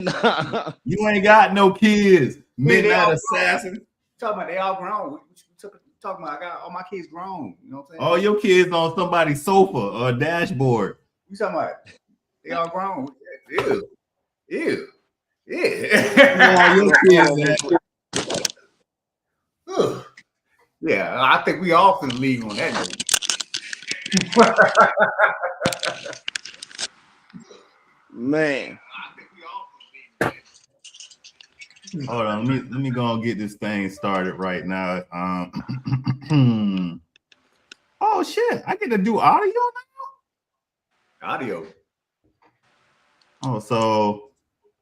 You ain't got no kids. Midnight Assassin. Talking about they all grown. Talking about I got all my kids grown. You know what I'm saying? All your kids on somebody's sofa or dashboard. You talking about they all grown? Ew. Yeah. Yeah, I think we all can leave on that note. Man. Hold on, let me go and get this thing started right now. Oh shit, I get to do audio now? Audio. Oh, so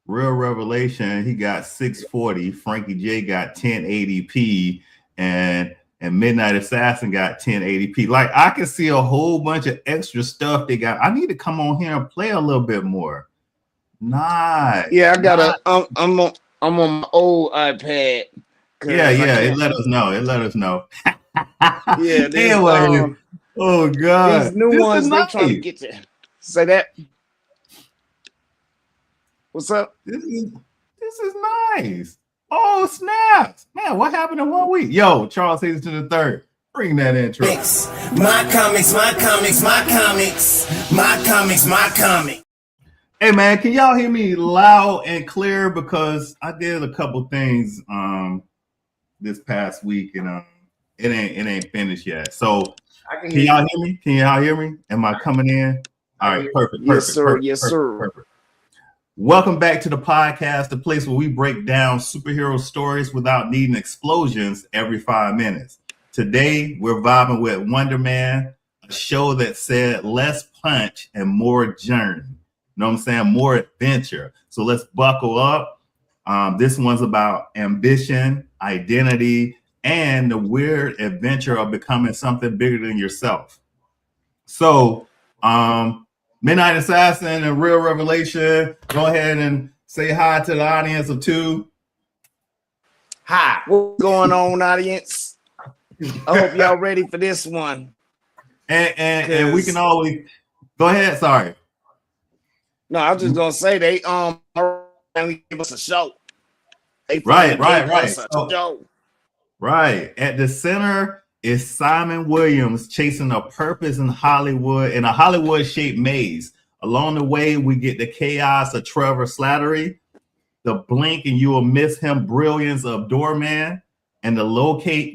Real Revelation, he got 640, Frankie J got 1080p, and Midnight Assassin got 1080p. Like, I can see a whole bunch of extra stuff they got. I need to come on here and play a little bit more. Nice. Yeah, I got I'm on my old iPad. Yeah, it let us know. Yeah, anyway, oh god, these new ones they trying to get to say that. What's up? This is nice. Oh snap, man! What happened in 1 week? Yo, Charles Hazleton III, bring that intro. My comics. Hey man, can y'all hear me loud and clear? Because I did a couple things this past week and it ain't finished yet. So can y'all hear me? Can y'all hear me? Am I coming in? All right, perfect. Yes, sir. Perfect. Welcome back to the podcast, the place where we break down superhero stories without needing explosions every 5 minutes. Today we're vibing with Wonderman, a show that said less punch and more journey. You know what I'm saying? More adventure. So let's buckle up. This one's about ambition, identity, and the weird adventure of becoming something bigger than yourself. So, Midnight Assassin and Real Revelation, go ahead and say hi to the audience of two. Hi. What's going on, audience? I hope y'all ready for this one. And we can always go ahead. Sorry. No, I was just gonna say they give us a show. Right. Right. At the center is Simon Williams chasing a purpose in Hollywood in a Hollywood-shaped maze. Along the way, we get the chaos of Trevor Slattery, the blink and you will miss him brilliance of Doorman, and the low-key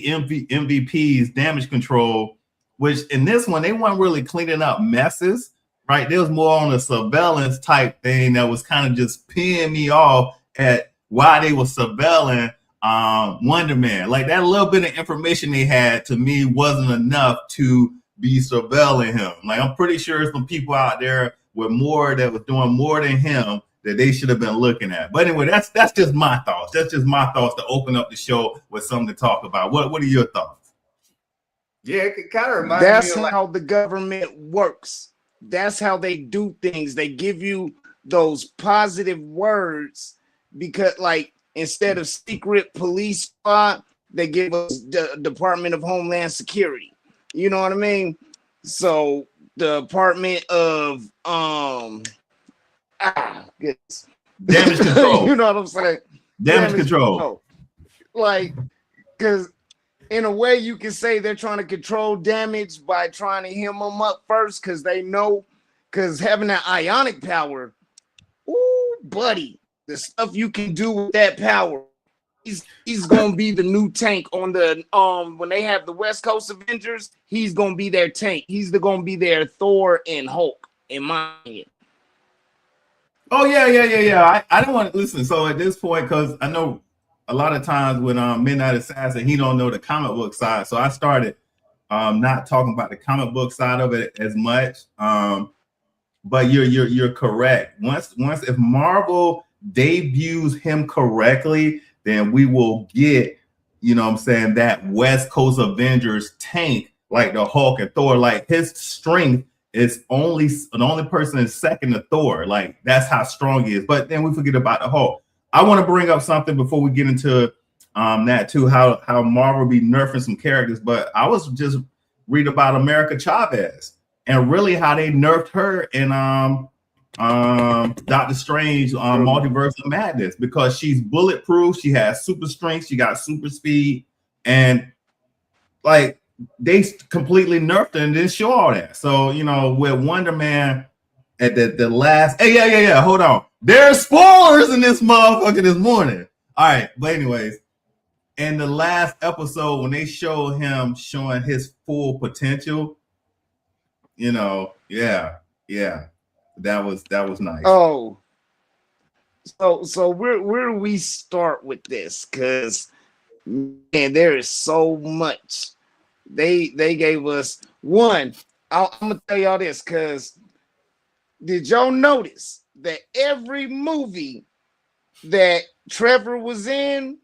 MVP's Damage Control, which in this one, they weren't really cleaning up messes. Right, there was more on a surveillance type thing that was kind of just peeing me off at why they were surveilling Wonderman. Like that little bit of information they had to me wasn't enough to be surveilling him. Like I'm pretty sure some people out there with more that was doing more than him that they should have been looking at. But anyway, that's just my thoughts. That's just my thoughts to open up the show with something to talk about. What are your thoughts? Yeah, it kind of reminds me of how the government works. That's how they do things. They give you those positive words because, like, instead of secret police squad, they give us the Department of Homeland Security. You know what I mean? So the Department of Damage Control. You know what I'm saying? Damage control. Like, because in a way, you can say they're trying to control damage by trying to hem them up first because they know, because having that ionic power, ooh, buddy, the stuff you can do with that power, he's gonna be the new tank on the when they have the West Coast Avengers, he's gonna be their tank. He's gonna be their Thor and Hulk, in my opinion. Oh yeah. I don't want to listen. So at this point, because I know a lot of times when Midnight Assassin, he don't know the comic book side. So I started not talking about the comic book side of it as much. But you're correct. Once if Marvel debuts him correctly, then we will get, you know what I'm saying, that West Coast Avengers tank like the Hulk and Thor. Like his strength is the only person is second to Thor. Like that's how strong he is. But then we forget about the Hulk. I want to bring up something before we get into that too, how Marvel be nerfing some characters. But I was just reading about America Chavez and really how they nerfed her in Doctor Strange Multiverse of Madness, because she's bulletproof, she has super strength, she got super speed, and like they completely nerfed her and didn't show all that. So with Wonder Man at the last, hey, yeah, hold on, there's spoilers in this motherfucker this morning. All right, but anyways, in the last episode when they showed him showing his full potential, yeah, that was nice. Oh, so where do we start with this? Because man, there is so much. They gave us one. I'm gonna tell y'all this, because did y'all notice that every movie that Trevor was in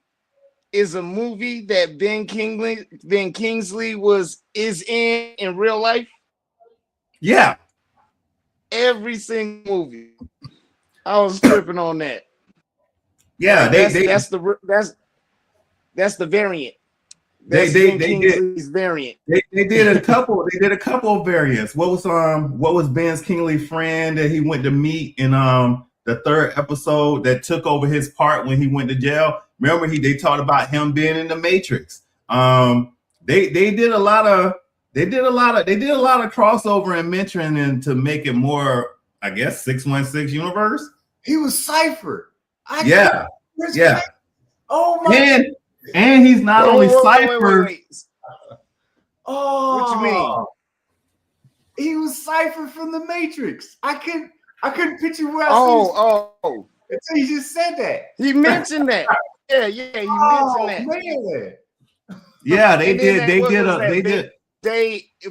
is a movie that Ben Kingsley is in real life? Yeah. Every single movie. I was tripping on that. Yeah, that's the variant. That's Ben Kingsley's variant. They did a couple. They did a couple of variants. What was Ben Kingsley's friend that he went to meet in the third episode that took over his part when he went to jail? Remember they talked about him being in the Matrix. They did a lot of crossover and mentoring and to make it more, I guess, 616 universe. He was Cypher. Yeah. Oh my. And he's not only Cypher. Oh, what you mean? He was Cypher from the Matrix. I couldn't picture where I until he just said that. He mentioned that. Yeah, he mentioned that. Man. Yeah, they did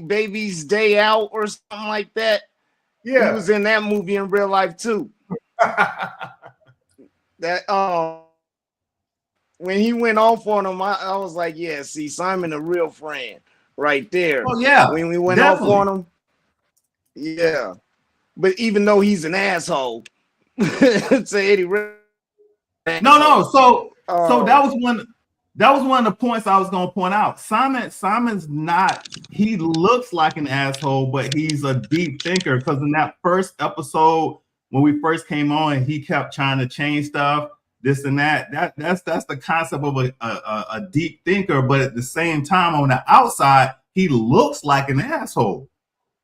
Baby's Day Out or something like that. Yeah, he was in that movie in real life too. That when he went off on him, I was like, yeah, see, Simon a real friend right there. Oh yeah, when we went definitely off on him, yeah. But even though he's an asshole, to Eddie. No. So that was one. That was one of the points I was going to point out. Simon's not. He looks like an asshole, but he's a deep thinker. Because in that first episode, when we first came on, he kept trying to change stuff, this and that. That's the concept of a deep thinker. But at the same time, on the outside, he looks like an asshole.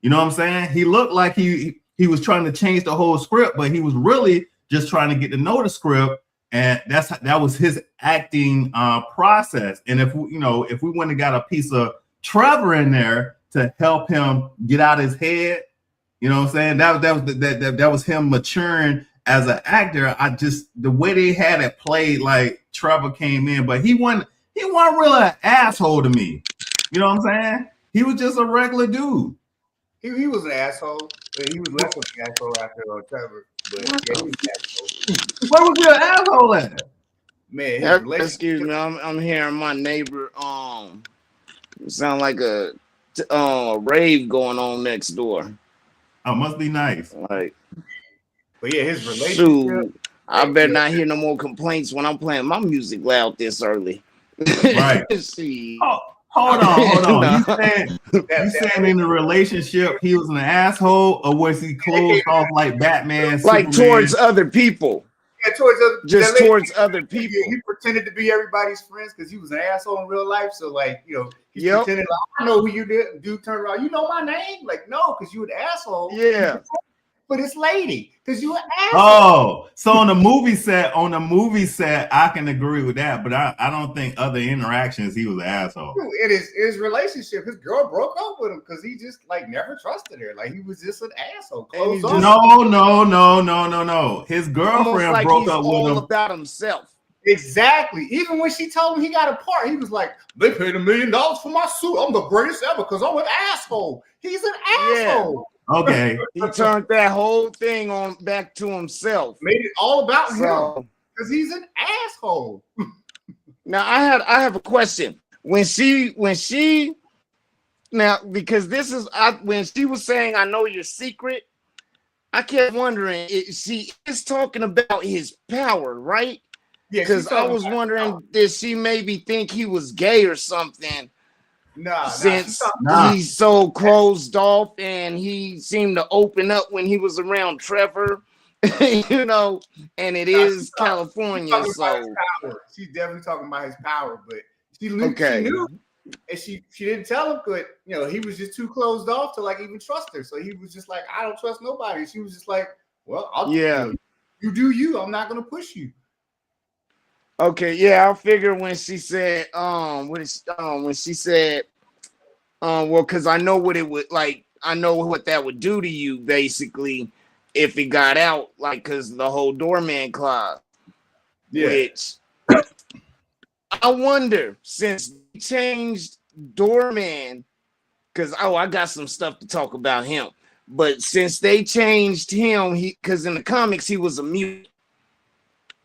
You know what I'm saying? He looked like he was trying to change the whole script, but he was really just trying to get to know the script. And that was his acting process. And if we wouldn't have got a piece of Trevor in there to help him get out his head, you know what I'm saying? That was him maturing as an actor. The way they had it played, like Trevor came in, but he wasn't really an asshole to me. You know what I'm saying? He was just a regular dude. He was an asshole. He was less of an asshole after Trevor. But yeah, he was an asshole. Where was your asshole at? Man, excuse me, I'm hearing my neighbor sound like a rave going on next door. Oh, must be nice. Like, but yeah, his relationship. I better not hear no more complaints when I'm playing my music loud this early. Right. See. Oh, hold on. You saying in the relationship he was an asshole, or was he closed off like Batman? Like Superman? Towards other people. Yeah, towards other people. He pretended to be everybody's friends because he was an asshole in real life. So like, he's pretending like, I know who you did. Dude turned around, you know my name? Like, no, because you an asshole. Yeah. But it's lady, because you an asshole. Oh, so on the movie set, I can agree with that, but I don't think other interactions he was an asshole. It is his relationship. His girl broke up with him because he just like never trusted her. Like he was just an asshole. No. His girlfriend like broke up with him. All about himself. Exactly. Even when she told him he got a part, he was like, "They paid $1 million for my suit. I'm the greatest ever because I'm an asshole." He's an asshole. Yeah. Okay. He turned that whole thing on back to himself. Made it all about him because he's an asshole. Now I have a question. When she now, because this is when she was saying, "I know your secret," I kept wondering if she is talking about his power, right? Yeah, because I was wondering, did she maybe think he was gay or something? since Nah. he's so closed off and he seemed to open up when he was around Trevor, you know, and it is California, so she's definitely talking about his power, but she knew, and she didn't tell him, but you know, he was just too closed off to like even trust her. So he was just like, I don't trust nobody. She was just like, well, you do you. I'm not gonna push you. Okay, yeah, I figure when she said, when she said, well, because I know what it would like, I know what that would do to you, basically, if it got out, like, because the whole doorman clause, which I wonder, since they changed doorman, because I got some stuff to talk about him, but since they changed him, because in the comics he was a mutant.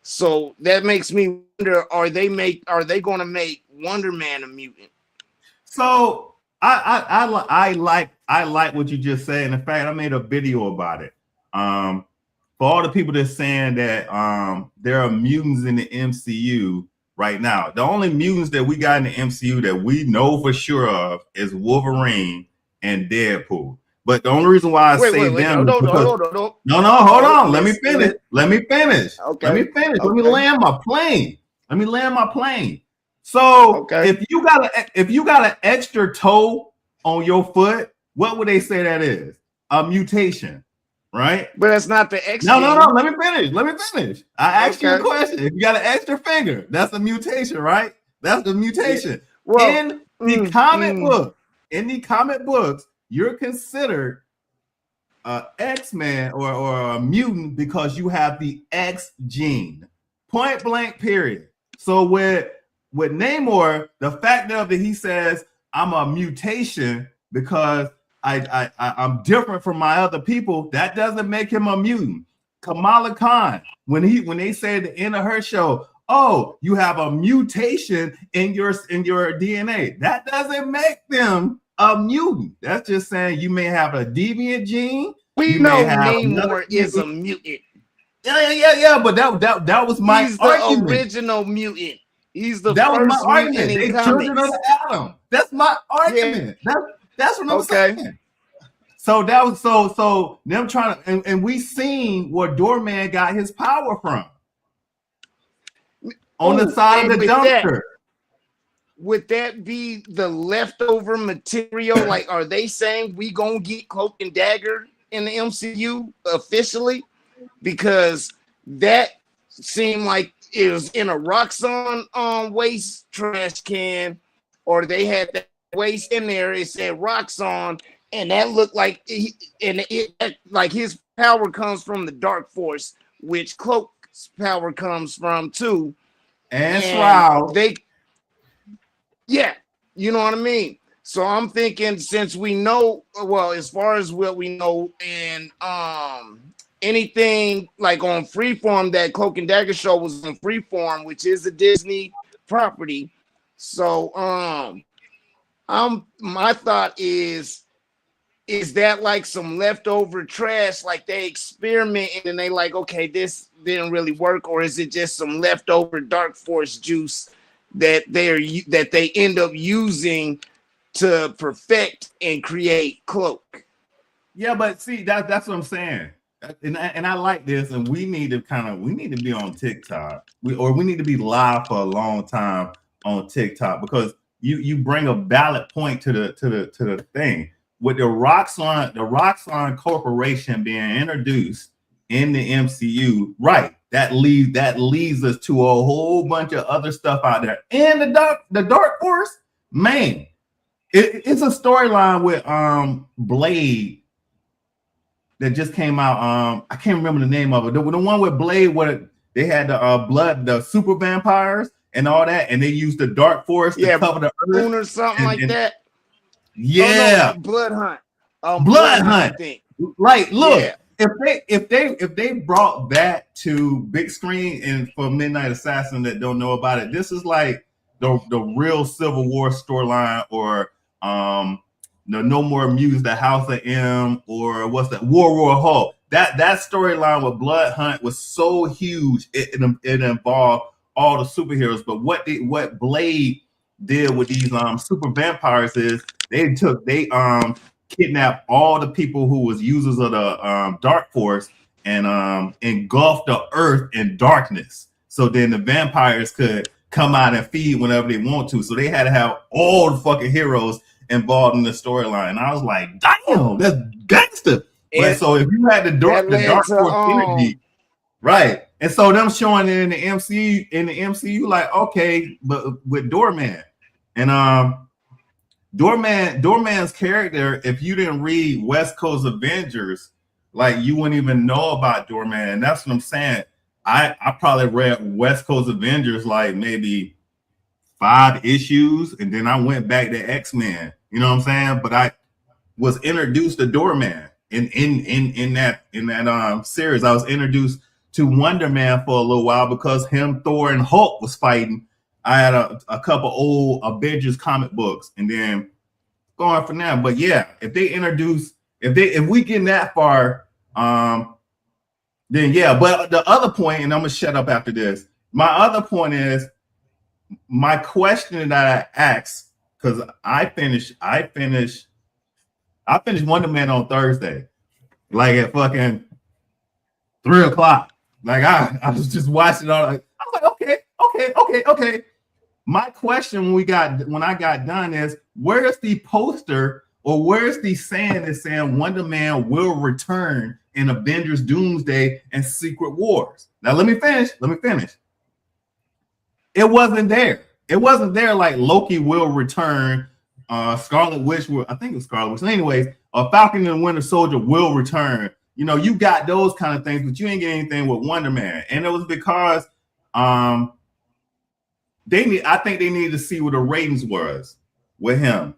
So that makes me wonder: are they going to make Wonderman a mutant? So I like what you just said. In fact, I made a video about it. For all the people that's saying that there are mutants in the MCU right now, the only mutants that we got in the MCU that we know for sure of is Wolverine and Deadpool. But the only reason why I say them is because hold on. Let me finish. Okay. Let me finish. Okay. Let me land my plane. So if you got an extra toe on your foot, what would they say that is? A mutation, right? But that's not the X. No. Let me finish. I asked you a question. If you got an extra finger, that's a mutation, right? That's the mutation. Yeah. Well, in the comic books, you're considered X-Man or a mutant because you have the X gene. Point blank, period. So with Namor, the fact that he says I'm a mutation because I'm different from my other people, that doesn't make him a mutant. Kamala Khan, when they say at the end of her show, oh, you have a mutation in your DNA, that doesn't make them a mutant. That's just saying you may have a deviant gene. We know Namor is a mutant. Yeah. But that was my argument. The original mutant. He's the first mutant in comics. Children of the Atom. That's my argument. Yeah. That's what I'm saying. So that was so them trying to and we seen where Doorman got his power from. On the side of the dumpster. Would that be the leftover material? Like, are they saying we gonna get Cloak and Dagger in the MCU officially? Because that seemed like it was in a Roxxon waste trash can, or they had that waste in there. It said Roxxon, and that looked like like his power comes from the Dark Force, which Cloak's power comes from too. And Shroud. Yeah, you know what I mean? So I'm thinking, since we know, well, as far as what we know, and anything like on Freeform, that Cloak and Dagger show was on Freeform, which is a Disney property. So my thought is that like some leftover trash, like they experimented and they like, okay, this didn't really work, or is it just some leftover Dark Force juice that they end up using to perfect and create Cloak? Yeah, but see, that's what I'm saying. And I like this, and we need to be on TikTok. We need to be live for a long time on TikTok, because you bring a valid point to the thing. With the Roxxon Corporation being introduced in the MCU, right? That leads us to a whole bunch of other stuff out there. And the Dark Force, man, it's a storyline with Blade that just came out. I can't remember the name of it. The one with Blade where they had the super vampires and all that, and they used the Dark Force to cover the earth or something that. Yeah, oh, no, Blood Hunt. Blood Hunt. I think. Like, look, if they brought that to big screen, and for Midnight Assassin that don't know about it, this is like the real Civil War storyline, or No More Mutants, the House of M, or what's that, War Hulk. That storyline with Blood Hunt was so huge, it involved all the superheroes. But what Blade did with these super vampires is they kidnapped all the people who was users of the dark force and engulfed the earth in darkness. So then the vampires could come out and feed whenever they want to. So they had to have all the fucking heroes involved in the storyline. I was like, damn, that's gangster. But so if you had the dark force energy, right? And so them showing it in the MCU, like, okay, but with Doorman and Doorman's character, if you didn't read West Coast Avengers, like you wouldn't even know about Doorman. And that's what I'm saying. I probably read West Coast Avengers like maybe 5 issues, and then I went back to X-Men. You know what I'm saying? But I was introduced to Doorman in that series. I was introduced to Wonderman for a little while because him, Thor, and Hulk was fighting. I had a couple old Avengers comic books, and then going from there. But yeah, if we get that far, then yeah. But the other point, and I'm gonna shut up after this. My other point is my question that I asked, because I finished Wonderman on Thursday, like at fucking 3 o'clock. Like I was just watching all. I was like, okay. My question when I got done is, where's the poster or where's the saying that's saying Wonderman will return in Avengers Doomsday and Secret Wars? Now let me finish. It wasn't there. It wasn't there like Loki will return. Scarlet Witch will, I think it was Scarlet Witch. Anyways, Falcon and Winter Soldier will return. You know, you got those kind of things, but you ain't get anything with Wonder Man. And it was because I think they needed to see what the ratings was with him.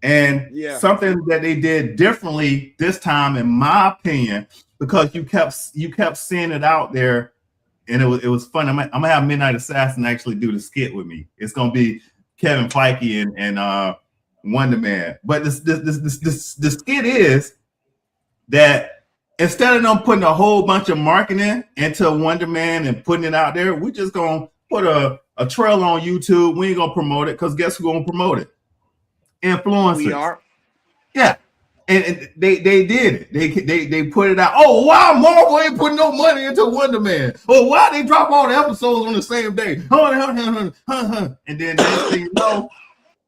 And something that they did differently this time, in my opinion, because you kept seeing it out there, and it was fun. I'm gonna have Midnight Assassin actually do the skit with me. It's gonna be Kevin Feige and Wonder Man. But the skit is that instead of them putting a whole bunch of marketing into Wonder Man and putting it out there, we're just gonna put a trail on YouTube. We ain't gonna promote it, because guess who's gonna promote it? Influencers. We are. Yeah. And they did it. They put it out. Oh, why Marvel ain't putting no money into Wonder Man? Oh, why they drop all the episodes on the same day? And then next thing you know,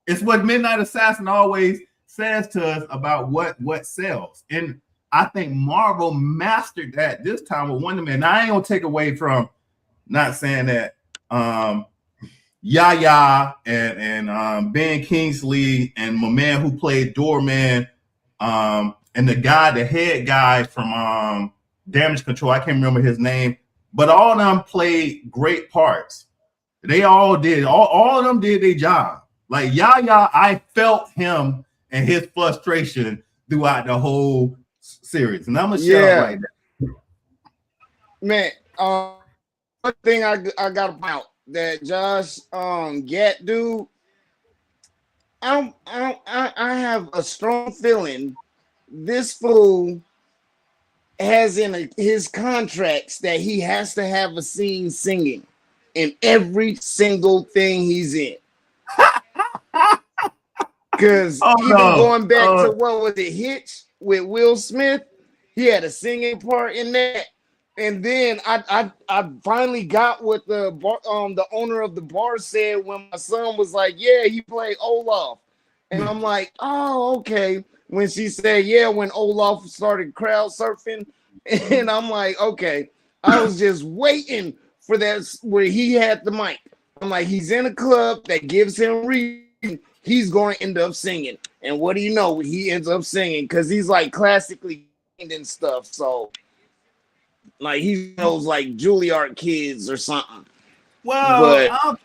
it's what Midnight Assassin always says to us about what sells. And I think Marvel mastered that this time with Wonder Man. Now, I ain't gonna take away from not saying that Yaya and Ben Kingsley and my man who played Doorman, and the head guy from Damage Control, I can't remember his name, but all of them played great parts. They all did. All of them did their job. Like Yaya, I felt him and his frustration throughout the whole series. And I'm gonna shut up right now. Man, one thing I got about that Josh Gat dude, I have a strong feeling this fool has in his contracts that he has to have a scene singing in every single thing he's in. Because going back to what was it, Hitch with Will Smith, he had a singing part in that. And then I finally got what the owner of the bar said when my son was like, yeah, he played Olaf. And I'm like, oh, okay. When she said, yeah, when Olaf started crowd surfing. And I'm like, okay. I was just waiting for that where he had the mic. I'm like, he's in a club that gives him reading. He's going to end up singing. And what do you know? He ends up singing because he's like classically and stuff. So like he knows like Juilliard kids or something. Well, I'm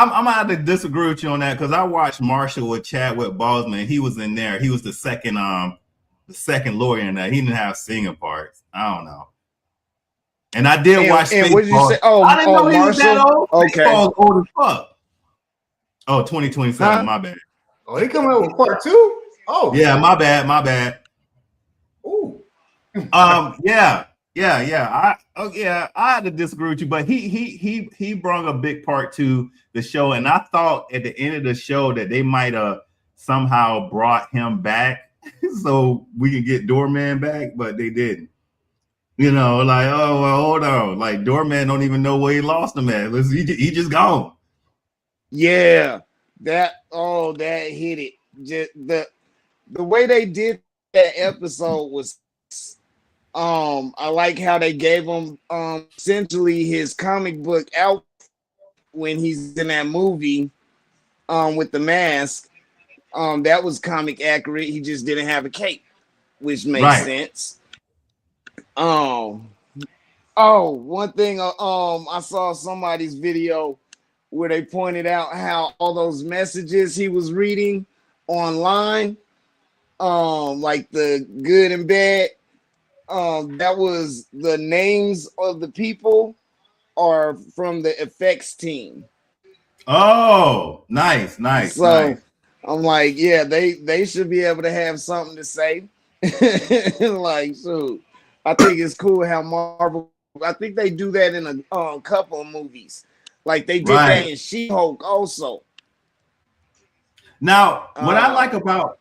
gonna have to disagree with you on that, because I watched Marshall with Chadwick Boseman. He was in there. He was the second lawyer in that. He didn't have singing parts. I don't know. And I did watch. And what did you say? Oh, I didn't know he was that old. Okay. Baseball's old as fuck. Oh, 2027. My bad. Oh, he coming out with part 2? Oh, yeah, my bad. Ooh. Yeah. I had to disagree with you, but he brought a big part to the show, and I thought at the end of the show that they might have somehow brought him back so we can get Doorman back, but they didn't. You know, like, oh well, hold on, like Doorman don't even know where he lost him at. He just gone. Yeah, that hit it. Just the way they did that episode was I like how they gave him essentially his comic book out when he's in that movie with the mask. That was comic accurate. He just didn't have a cape, which makes sense. One thing I saw somebody's video where they pointed out how all those messages he was reading online, like the good and bad, that was the names of the people are from the effects team. Oh, nice. So I'm like, yeah, they should be able to have something to say. Like, so I think it's cool how Marvel, I think they do that in a couple of movies. Like they did that in She-Hulk also. Now, what I like about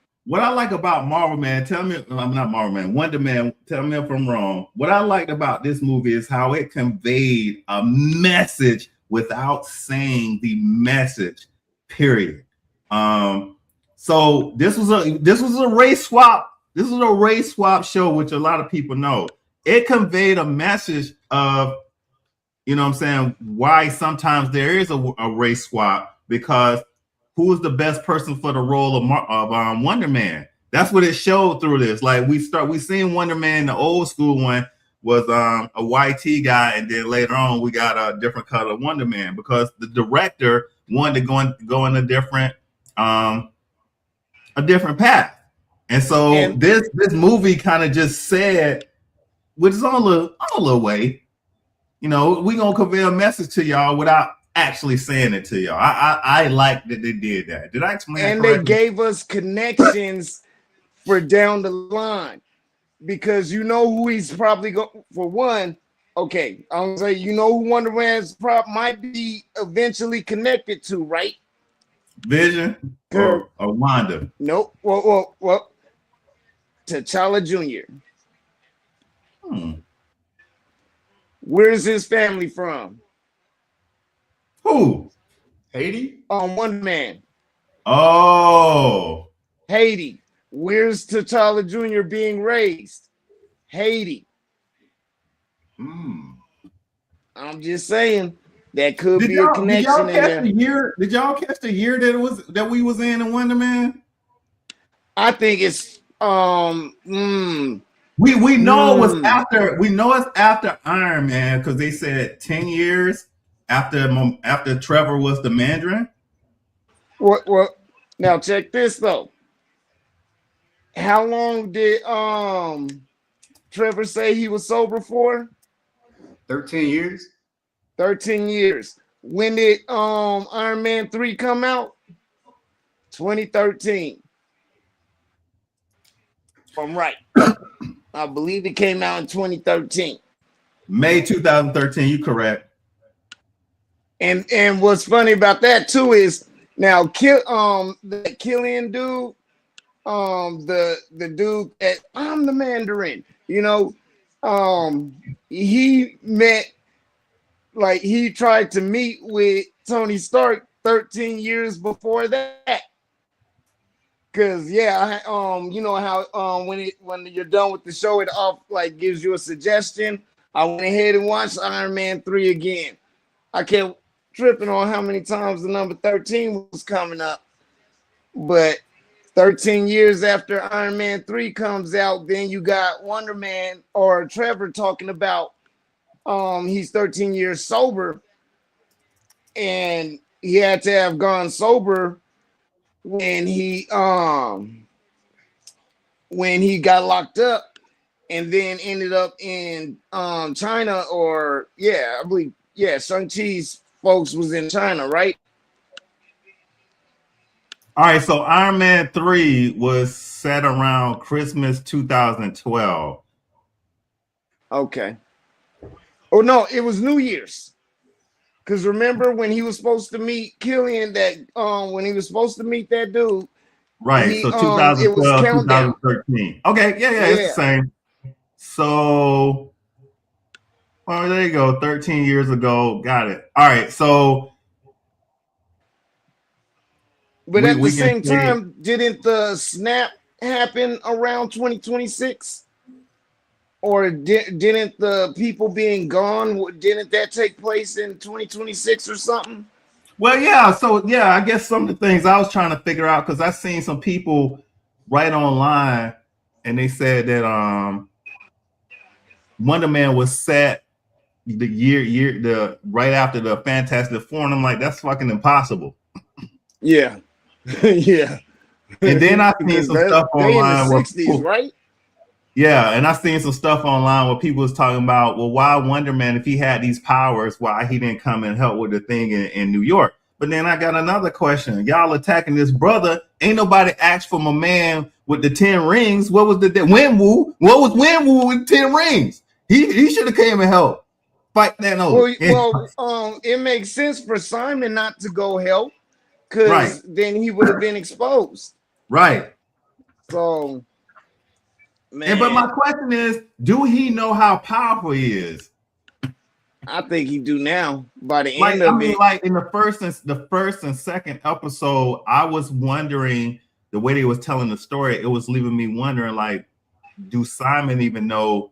Marvel Man, tell me, I'm not Marvel Man, Wonder Man, tell me if I'm wrong. What I liked about this movie is how it conveyed a message without saying the message, period. So this was a race swap. This is a race swap show, which a lot of people know. It conveyed a message of, you know what I'm saying, why sometimes there is a race swap, because who's the best person for the role of Wonder Man? That's what it showed through this. Like we seen Wonder Man, the old school one was a YT guy, and then later on we got a different color Wonder Man because the director wanted to go in a different path. And so this movie kind of just said, with its own little way, you know, we gonna convey a message to y'all without actually saying it to y'all. I like that they did that. Did I explain that correctly? They gave us connections for down the line, because you know who he's probably going for. One, okay, I'm gonna say, you know who Wonder Man's might be eventually connected to, right? Vision or Wanda? Nope. Well, T'Challa Jr. Where's his family from? Who? Haiti? Wonder Man. Oh. Haiti. Where's T'Challa Jr. being raised? Haiti. I'm just saying that could be a connection in there. Did y'all catch the year that we was in Wonder Man? I think it's we know it was after, we know it's after Iron Man, because they said 10 years after Trevor was the Mandarin. Well, now check this though. How long did Trevor say he was sober for? 13 years. 13 years. When did Iron Man 3 come out? 2013. I'm right. I believe it came out in 2013. May 2013, you correct. And what's funny about that too is now the Killian dude, the dude that I'm the Mandarin, you know, he met, like, he tried to meet with Tony Stark 13 years before that. Cause you know how when you're done with the show, it like gives you a suggestion. I went ahead and watched Iron Man 3 again. I kept tripping on how many times the number 13 was coming up, but 13 years after Iron Man 3 comes out, then you got Wonder Man or Trevor talking about he's 13 years sober, and he had to have gone sober when he got locked up, and then ended up in China, or I believe Shang-Chi's folks was in China, right? All right, so Iron Man 3 was set around Christmas 2012. Okay. Oh no, it was New Year's. Because remember when he was supposed to meet Killian, that when he was supposed to meet that dude, Right. he So it was 2012, countdown. 2013. Okay. Yeah. It's the Yeah. same. So, well, there you go. 13 years ago. Got it. All right. So But at the we can same say, time, didn't the snap happen around 2026? Or didn't the people being gone, didn't that take place in 2026 or something? well, yeah. So yeah, I guess some of the things I was trying to figure out because I seen some people write online and they said that Wonderman was set the the right after the Fantastic Four, and I'm like, that's fucking impossible. Yeah. Yeah. And then I seen Because some stuff they in the online where 60s, right? yeah, and I seen some stuff online where people was talking about, well, why Wonder Man, if he had these powers, why he didn't come and help with the thing in New York? But then I got another question. Y'all attacking this brother. Ain't nobody asked for my man with the 10 rings. What was the Wenwu? What was Wenwu with 10 rings? He should have came and helped fight Thanos. It makes sense for Simon not to go help Right, because then he would have been exposed. right. So, And but my man, question is, do he know how powerful he is? I think he do now. By the Like, end I of mean, it, like in the first and second episode, I was wondering the way they was telling the story. It was leaving me wondering, like, do Simon even know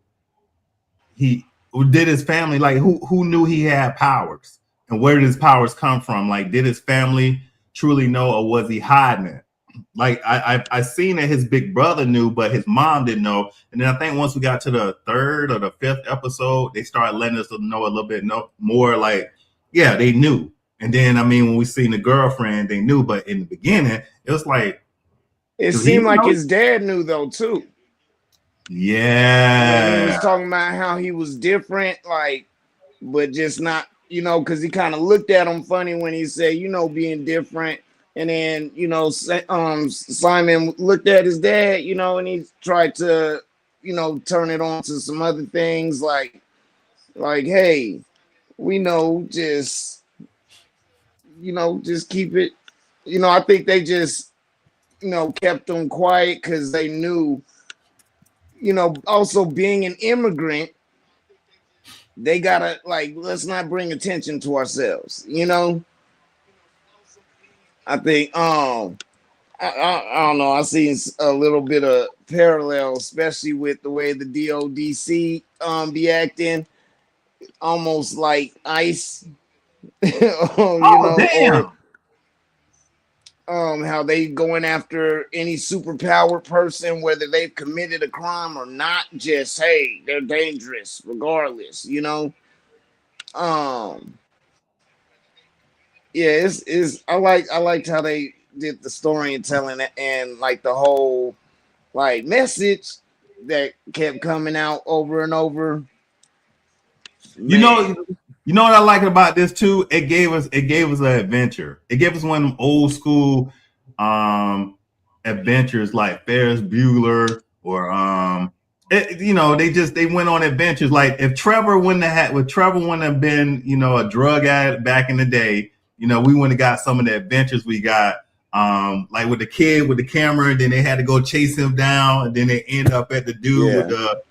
he did his family like who knew he had powers and where did his powers come from? Like, did his family truly know, or was he hiding it? Like I seen that his big brother knew, but his mom didn't know. And then I think once we got to the third or the fifth episode, they started letting us know a little bit more. Like, yeah, they knew. And then I mean, when we seen the girlfriend, they knew. But in the beginning, it was like, it do he seemed like know? his dad knew though too. When he was Yeah, talking about how he was different, like, but just not, because he kind of looked at him funny when he said, being different. And then, Simon looked at his dad, and he tried to, turn it on to some other things like, hey, we know, just keep it. I think they just, kept them quiet because they knew, also being an immigrant, they gotta like let's not bring attention to ourselves. I think I don't know. I see a little bit of parallel, especially with the way the DODC be acting, almost like ICE, oh or damn. how they going after any superpowered person, whether they've committed a crime or not. Just hey, they're dangerous regardless. Um, yeah, it's I liked how they did the story and telling it, and like the whole like message that kept coming out over and over. You Man, know, you know what I like about this too? It gave us an adventure. It gave us one of them old school adventures like Ferris Bueller or they went on adventures. Like if Trevor wouldn't have been, a drug addict back in the day, we wouldn't have got some of the adventures we got. Like with the kid with the camera, and then they had to go chase him down, and then they end up at the dude with yeah, the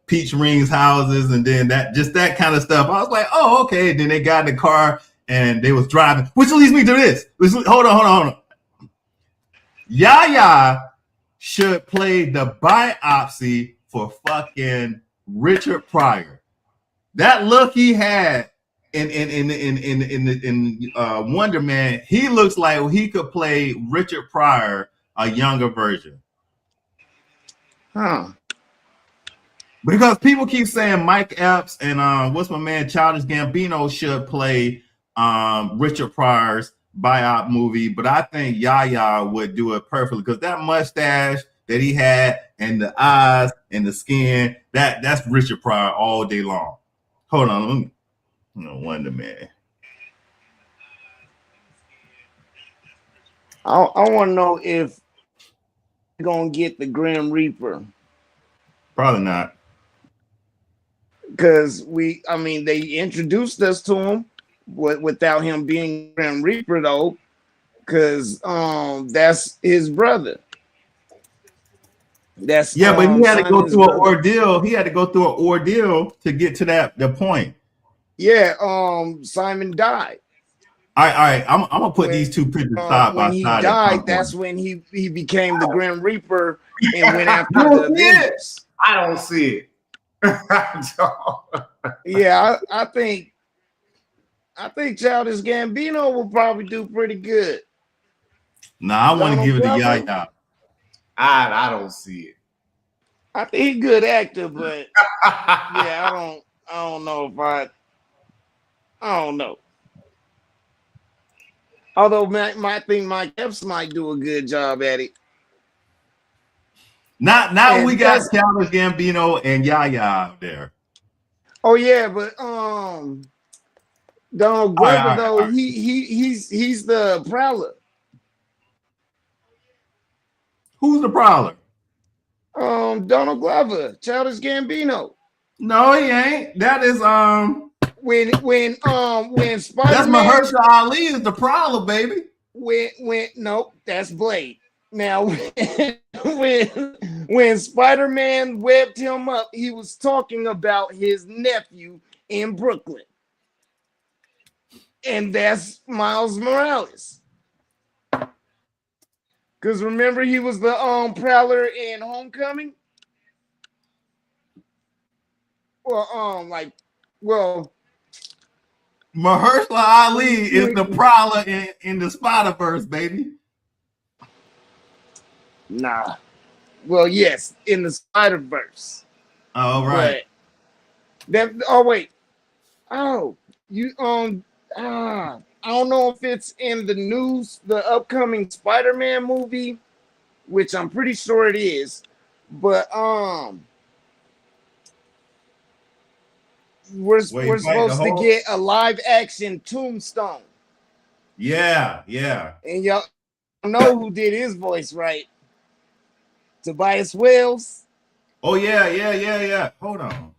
peach rings houses, and then that kind of stuff. I was like, oh, okay. And then they got in the car and they was driving, which leads me to this. Hold on. Yaya should play the biopsy for fucking Richard Pryor. That look he had in Wonder Man, he looks like he could play Richard Pryor, a younger version. huh? Because people keep saying Mike Epps and what's my man Childish Gambino should play Richard Pryor's biop movie, but I think Yaya would do it perfectly because that mustache that he had and the eyes and the skin, that's Richard Pryor all day long. Hold on, let me Wonder Man. I want to know if you're gonna get the Grim Reaper, Probably not. because they introduced us to him without him being Grim Reaper though, because that's his brother. That's but he had to go Simon's through an brother. ordeal. He had to go through an ordeal to get to the point. Yeah, Simon died. All right. I'm gonna put these two pictures side by when he side. died, that's when he became the Grim Reaper and went after the Avengers. I don't see it. Yeah, I think Childish Gambino will probably do pretty good. Nah, I want to give it to Yaya. I don't see it. I think he's a good actor, but yeah, I don't know if I don't know. Although I think Mike Epps might do a good job at it. Now we got Childish Gambino and Yaya out there. Oh yeah, but Donald Glover though, he's the Prowler. Who's the Prowler? Donald Glover, Childish Gambino. No, he ain't. That is when Spider-Man. That's Mahershala Ali is the Prowler, baby. Nope, that's Blade. Now when Spider-Man webbed him up, he was talking about his nephew in Brooklyn. And that's Miles Morales. Because remember, he was the Prowler in Homecoming. Mahershala Ali is the Prowler in the Spider-Verse, baby. Nah. Well, yes, in the Spider-Verse. All right. Wait. Oh, you I don't know if it's in the news, the upcoming Spider-Man movie, which I'm pretty sure it is, but we're supposed to get a live action Tombstone. Yeah. And y'all know who did his voice, right? Tobias Wells. Oh yeah. Hold on.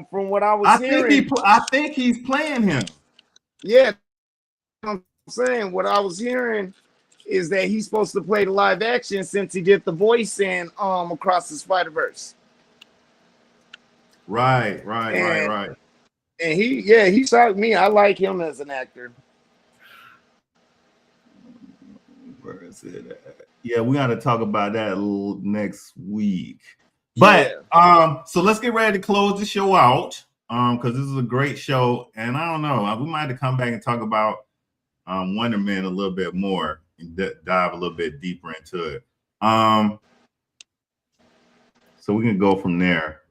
From what I was hearing, I think he's playing him. Yeah, I'm saying what I was hearing is that he's supposed to play the live action since he did the voice in Across the Spider-Verse. Right. And he shocked me. I like him as an actor. Where is it at? Yeah, we got to talk about that next week. But so let's get ready to close the show out. Because this is a great show, and I don't know, we might have to come back and talk about Wonderman a little bit more and dive a little bit deeper into it. So we can go from there.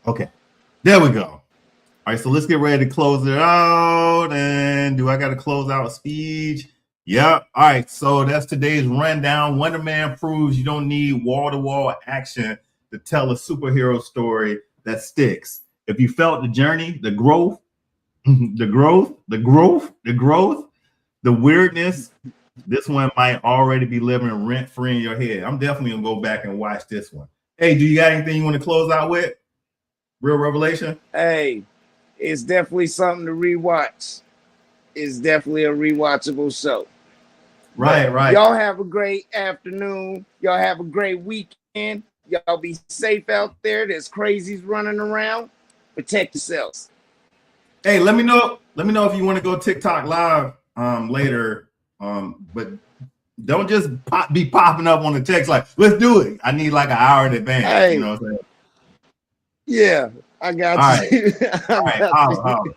Okay, there we go. All right, so let's get ready to close it out. And do I got to close out a speech? Yep. All right, so that's today's rundown. Wonderman proves you don't need wall-to-wall action to tell a superhero story that sticks. If you felt the journey, the growth, the weirdness, this one might already be living rent-free in your head. I'm definitely going to go back and watch this one. Hey, do you got anything you want to close out with? Real revelation? Hey, it's definitely something to rewatch. It's definitely a rewatchable show. Right. Y'all have a great afternoon. Y'all have a great weekend. Y'all be safe out there. There's crazies running around. Protect yourselves. Hey, let me know if you want to go TikTok live later. But don't just be popping up on the text like, let's do it. I need like an hour in advance. Hey, you know what I'm saying? Yeah, I got you. All right.